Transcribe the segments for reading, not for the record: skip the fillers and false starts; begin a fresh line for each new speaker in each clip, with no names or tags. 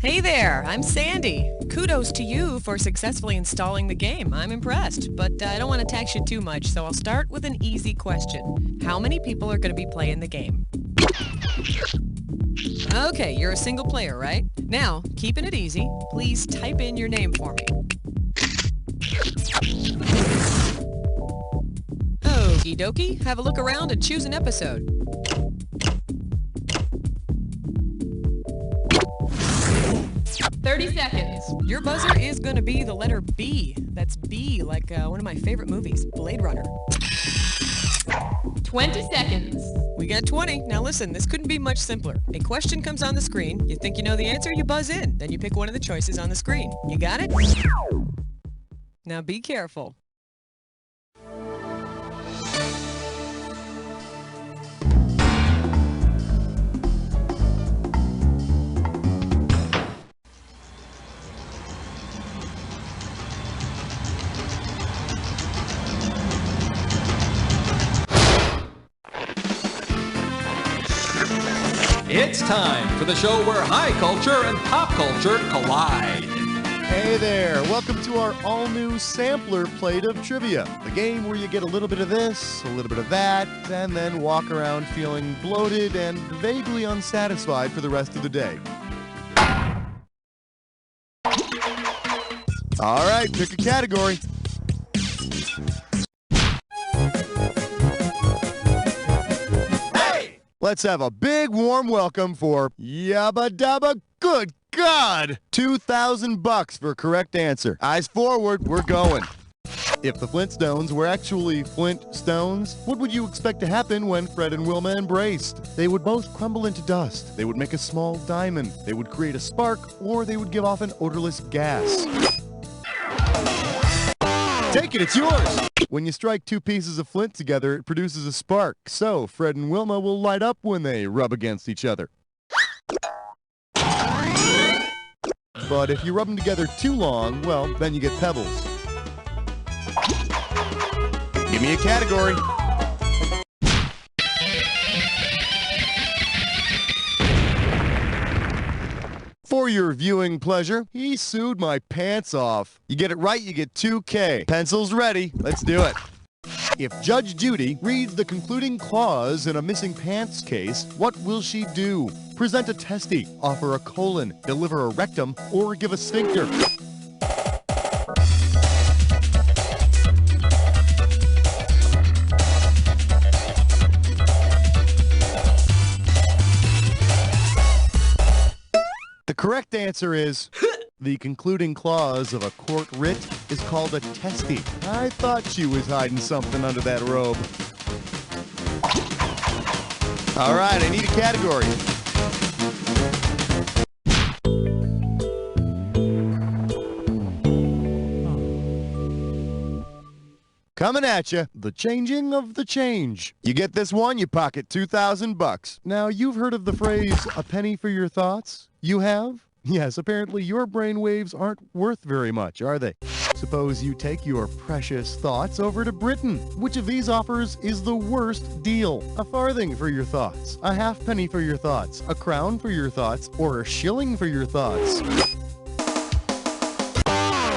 Hey there, I'm Sandy. Kudos to you for successfully installing the game. I'm impressed, but I don't want to tax you too much, so I'll start with an easy question. How many people are going to be playing the game? Okay, you're a single player, right? Now, keeping it easy, please type in your name for me. Okie dokie, have a look around and choose an episode. $30 seconds. Your buzzer is going to be the letter B. That's B, like one of my favorite movies, Blade Runner.
20 seconds.
We got 20. Now listen, this couldn't be much simpler. A question comes on the screen, you think you know the answer, you buzz in. Then you pick one of the choices on the screen. You got it? Now be careful.
It's time for the show where high culture and pop culture collide.
Hey there, welcome to our all-new sampler plate of trivia. The game where you get a little bit of this, a little bit of that, and then walk around feeling bloated and vaguely unsatisfied for the rest of the day. All right, pick a category. Let's have a big warm welcome for Yabba Dabba Good God! $2,000 for correct answer. Eyes forward, we're going. If the Flintstones were actually Flint stones, what would you expect to happen when Fred and Wilma embraced? They would both crumble into dust. They would make a small diamond. They would create a spark, or they would give off an odorless gas. Take it, it's yours! When you strike two pieces of flint together, it produces a spark. So, Fred and Wilma will light up when they rub against each other. But if you rub them together too long, well, then you get pebbles. Give me a category. For your viewing pleasure, he sued my pants off. You get it right, you get $2K. Pencils ready. Let's do it. If Judge Judy reads the concluding clause in a missing pants case, what will she do? Present a testy, offer a colon, deliver a rectum, or give a sphincter? The correct answer is the concluding clause of a court writ is called a testy. I thought she was hiding something under that robe. All right, I need a category. Coming at you, the changing of the change. You get this one, you pocket $2,000. Now, you've heard of the phrase, a penny for your thoughts? You have? Yes, apparently your brainwaves aren't worth very much, are they? Suppose you take your precious thoughts over to Britain. Which of these offers is the worst deal? A farthing for your thoughts, a halfpenny for your thoughts, a crown for your thoughts, or a shilling for your thoughts?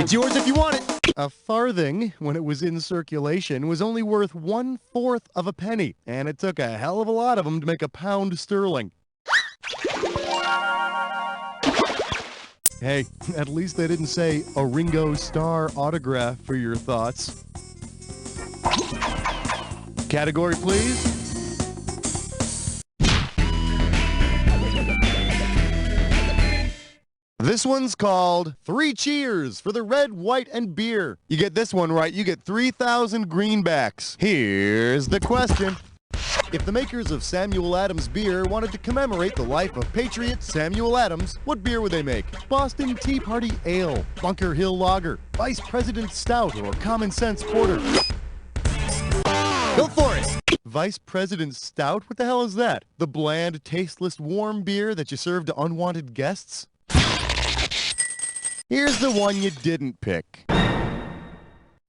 It's yours if you want it. A farthing, when it was in circulation, was only worth 1/4 of a penny, and it took a hell of a lot of them to make a pound sterling. Hey, at least they didn't say a Ringo Starr autograph for your thoughts. Category, please. This one's called 3 Cheers for the Red, White, and Beer. You get this one right, you get 3,000 greenbacks. Here's the question. If the makers of Samuel Adams beer wanted to commemorate the life of Patriot Samuel Adams, what beer would they make? Boston Tea Party Ale, Bunker Hill Lager, Vice President Stout, or Common Sense Porter? Go for it! Vice President Stout? What the hell is that? The bland, tasteless, warm beer that you serve to unwanted guests? Here's the one you didn't pick.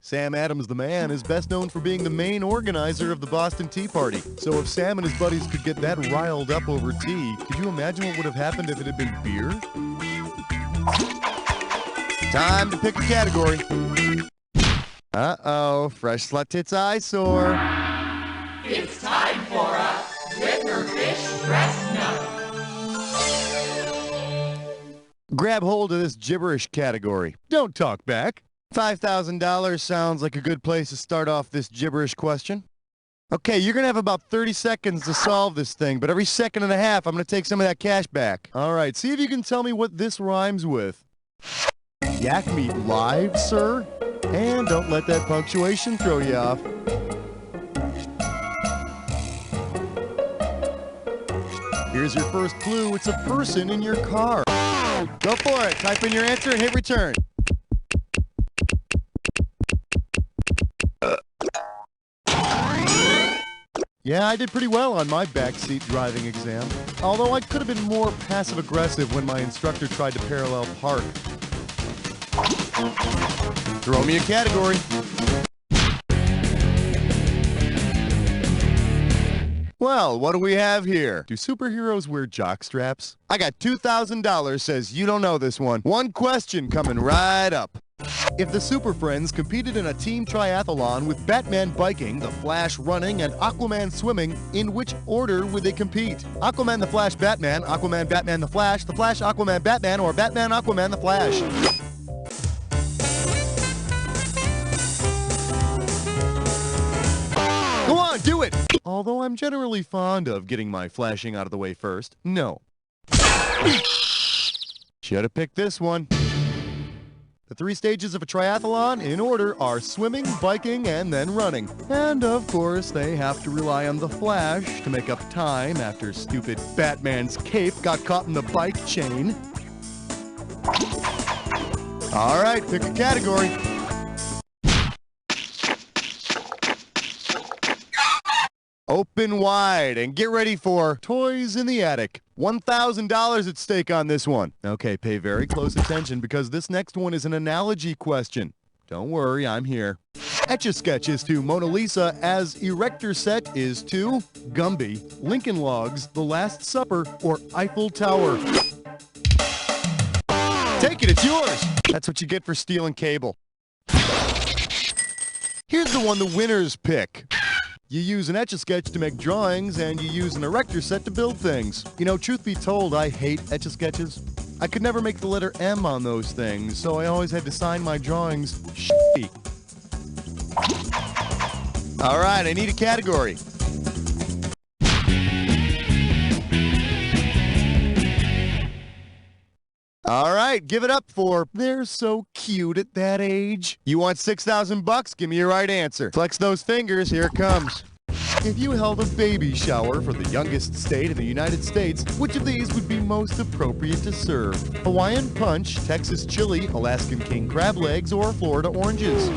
Sam Adams the man is best known for being the main organizer of the Boston Tea Party. So if Sam and his buddies could get that riled up over tea, could you imagine what would have happened if it had been beer? Time to pick a category. Uh-oh, fresh slut tits eyesore.
It's time for a Zipperfish breast nut.
Grab hold of this gibberish category. Don't talk back. $5,000 sounds like a good place to start off this gibberish question. Okay, you're going to have about 30 seconds to solve this thing, but every second and a half, I'm going to take some of that cash back. All right, see if you can tell me what this rhymes with. Yak meat live, sir? And don't let that punctuation throw you off. Here's your first clue. It's a person in your car. Go for it. Type in your answer and hit return. Yeah, I did pretty well on my backseat driving exam. Although I could have been more passive-aggressive when my instructor tried to parallel park. Throw me a category. Well, what do we have here? Do superheroes wear jock straps? I got $2,000 says you don't know this one. One question coming right up. If the Super Friends competed in a team triathlon with Batman biking, the Flash running, and Aquaman swimming, in which order would they compete? Aquaman, the Flash, Batman, Aquaman, Batman, the Flash, Aquaman, Batman, or Batman, Aquaman, the Flash? Go on, do it! Although I'm generally fond of getting my flashing out of the way first, no. Should have picked this one. The 3 stages of a triathlon, in order, are swimming, biking, and then running. And, of course, they have to rely on the Flash to make up time after stupid Batman's cape got caught in the bike chain. All right, pick a category. Open wide and get ready for Toys in the Attic. $1,000 at stake on this one. Okay, pay very close attention because this next one is an analogy question. Don't worry, I'm here. Etch-a-Sketch is to Mona Lisa as Erector Set is to Gumby, Lincoln Logs, The Last Supper, or Eiffel Tower. Take it, it's yours. That's what you get for stealing cable. Here's the one the winners pick. You use an Etch-a-Sketch to make drawings, and you use an Erector Set to build things. You know, truth be told, I hate Etch-a-Sketches. I could never make the letter M on those things, so I always had to sign my drawings Schmitty. All right, I need a category. All right, give it up for they're so cute at that age. You want $6,000 bucks? Give me your right answer. Flex those fingers, here it comes. If you held a baby shower for the youngest state in the United States, which of these would be most appropriate to serve? Hawaiian Punch, Texas Chili, Alaskan King Crab Legs, or Florida Oranges?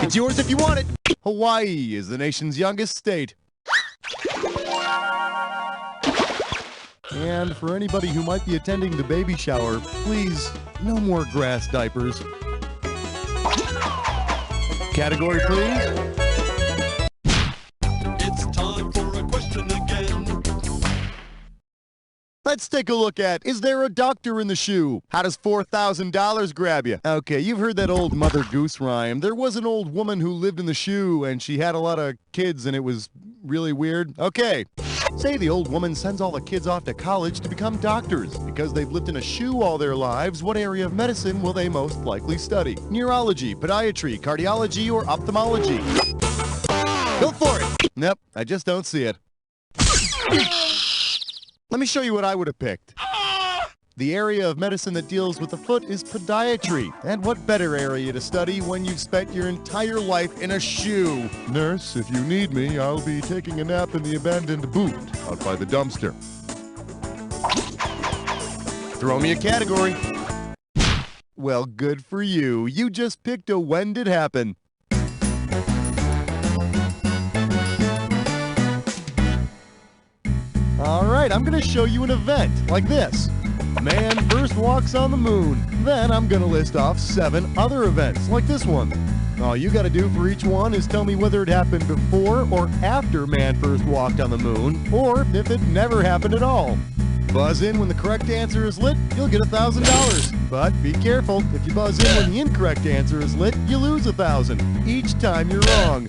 It's yours if you want it. Hawaii is the nation's youngest state. And for anybody who might be attending the baby shower, please, no more grass diapers. Category, please.
It's time for a question again.
Let's take a look at, is there a doctor in the shoe? How does $4,000 grab you? Okay, you've heard that old Mother Goose rhyme. There was an old woman who lived in the shoe, and she had a lot of kids, and it was really weird. Okay. Say the old woman sends all the kids off to college to become doctors. Because they've lived in a shoe all their lives, what area of medicine will they most likely study? Neurology, podiatry, cardiology, or ophthalmology? Go for it! Nope, I just don't see it. Let me show you what I would have picked. The area of medicine that deals with the foot is podiatry. And what better area to study when you've spent your entire life in a shoe? Nurse, if you need me, I'll be taking a nap in the abandoned boot out by the dumpster. Throw me a category. Well, good for you. You just picked a when did happen. All right, I'm going to show you an event like this. Man first walks on the moon. Then I'm going to list off 7 other events like this one. All you got to do for each one is tell me whether it happened before or after man first walked on the moon, or if it never happened at all. Buzz in when the correct answer is lit, you'll get $1,000. But be careful, if you buzz in when the incorrect answer is lit, you lose $1,000 each time you're wrong.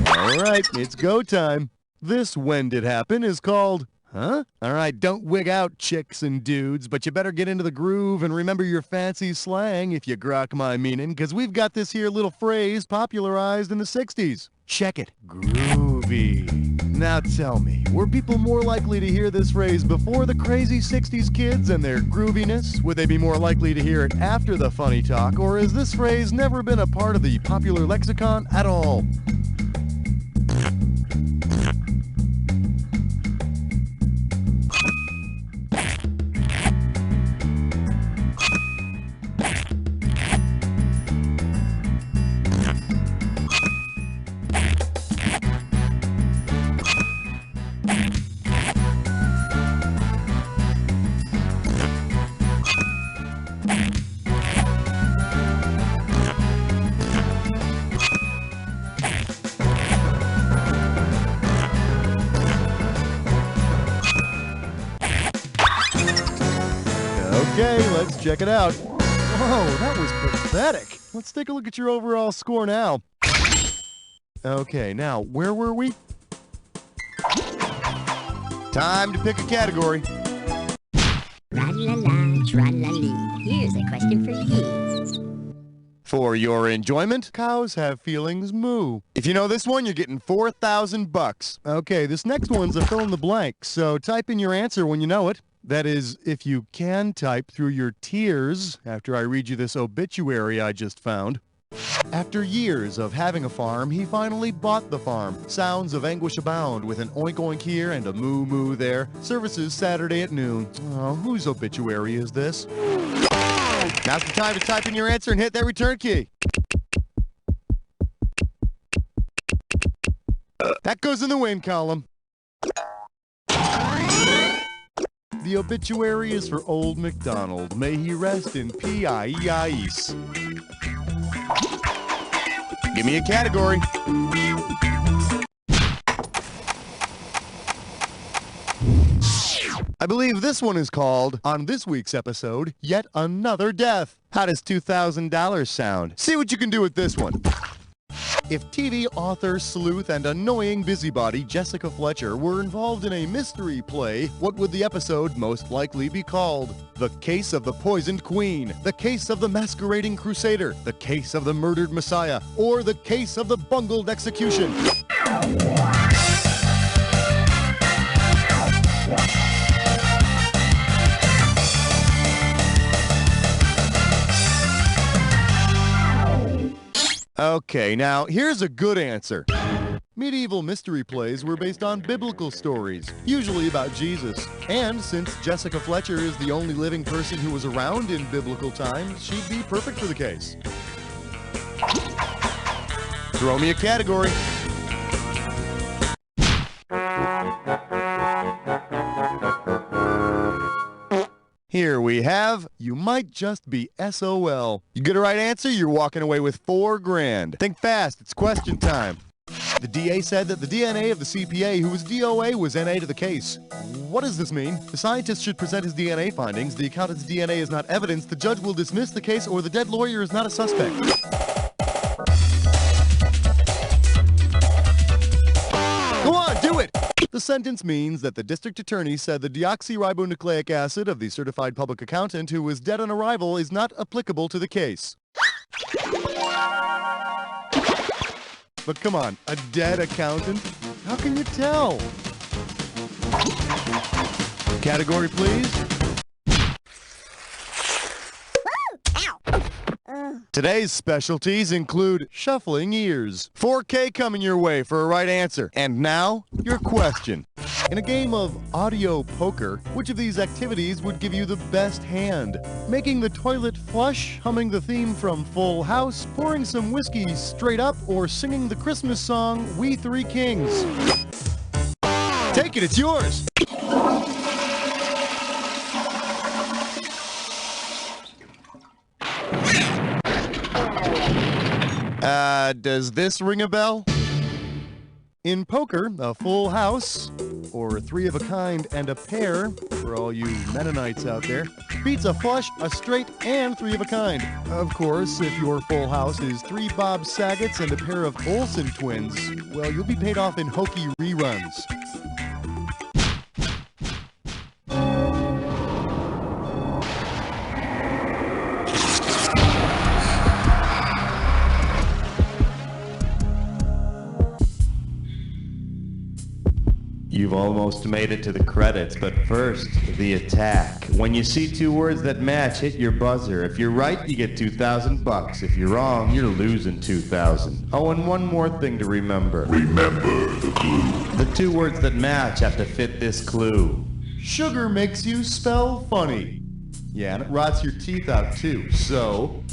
All right, it's go time. This when did happen is called, huh? All right, don't wig out, chicks and dudes, but you better get into the groove and remember your fancy slang if you grok my meaning, because we've got this here little phrase popularized in the 60s. Check it. Groovy. Now tell me, were people more likely to hear this phrase before the crazy 60s kids and their grooviness? Would they be more likely to hear it after the funny talk, or has this phrase never been a part of the popular lexicon at all? Okay, let's check it out. Whoa, that was pathetic. Let's take a look at your overall score now. Okay, now, where were we? Time to pick a category.
Tra-la-la, tra-la-lee. Here's a question for you.
For your enjoyment, cows have feelings moo. If you know this one, you're getting $4,000. Okay, this next one's a fill in the blank, so type in your answer when you know it. That is, if you can type through your tears after I read you this obituary I just found. After years of having a farm, he finally bought the farm. Sounds of anguish abound with an oink oink here and a moo moo there. Services Saturday at noon. Oh, whose obituary is this? Now's the time to type in your answer and hit that return key. That goes in the win column. The obituary is for Old MacDonald. May he rest in P-I-E-I-E-S. Give me a category. I believe this one is called, on this week's episode, Yet Another Death. How does $2,000 sound? See what you can do with this one. If TV author, sleuth, and annoying busybody Jessica Fletcher were involved in a mystery play, what would the episode most likely be called? The Case of the Poisoned Queen, The Case of the Masquerading Crusader, The Case of the Murdered Messiah, or The Case of the Bungled Execution? Okay, now here's a good answer. Medieval mystery plays were based on biblical stories, usually about Jesus. And since Jessica Fletcher is the only living person who was around in biblical times, she'd be perfect for the case. Throw me a category. Here we have, you might just be SOL. You get a right answer, you're walking away with $4,000. Think fast, it's question time. The DA said that the DNA of the CPA who was DOA was NA to the case. What does this mean? The scientist should present his DNA findings. The accountant's DNA is not evidence. The judge will dismiss the case, or the dead lawyer is not a suspect. Go on, do it! The sentence means that the district attorney said the deoxyribonucleic acid of the certified public accountant who was dead on arrival is not applicable to the case. But come on, a dead accountant? How can you tell? Category, please. Today's specialties include shuffling ears. $4K coming your way for a right answer. And now, your question. In a game of audio poker, which of these activities would give you the best hand? Making the toilet flush, humming the theme from Full House, pouring some whiskey straight up, or singing the Christmas song, We Three Kings? Take it, it's yours! Does this ring a bell? In poker, a full house, or three of a kind and a pair, for all you Mennonites out there, beats a flush, a straight, and three of a kind. Of course, if your full house is three Bob Saget's and a pair of Olsen twins, well, you'll be paid off in hokey reruns.
You've almost made it to the credits, but first, the attack. When you see two words that match, hit your buzzer. If you're right, you get $2,000. If you're wrong, you're losing $2,000. Oh, and one more thing to remember. Remember the clue. The two words that match have to fit this clue.
Sugar makes you spell funny. Yeah, and it rots your teeth out too, so...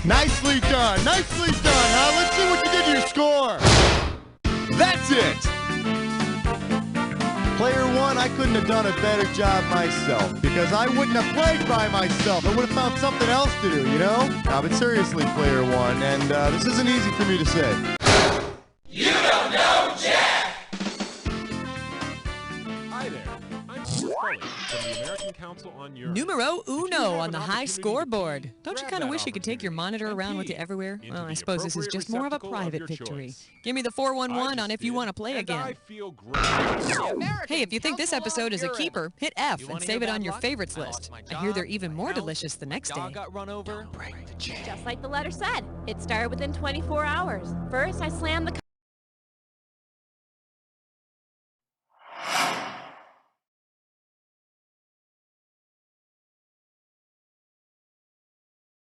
Nicely done, huh? Let's see what you did to your score. That's it. Player one, I couldn't have done a better job myself because I wouldn't have played by myself. I would have found something else to do, you know? Now, but seriously, player one, and this isn't easy for me to say.
You don't know Jack!
Hi there, I'm Scully from the American Council on Urine.
Numero uno on the high scoreboard. Don't you kind of wish you could take your monitor around with you everywhere? Well, I suppose this is just more of a private victory. Give me the 411 on if you want to play again.
I feel great.
Hey, if you think this episode is a keeper, hit F and save it on your favorites list. I hear they're even more delicious the next day.
Got run over.
Just like the letter said, it started within 24 hours. First, I slammed the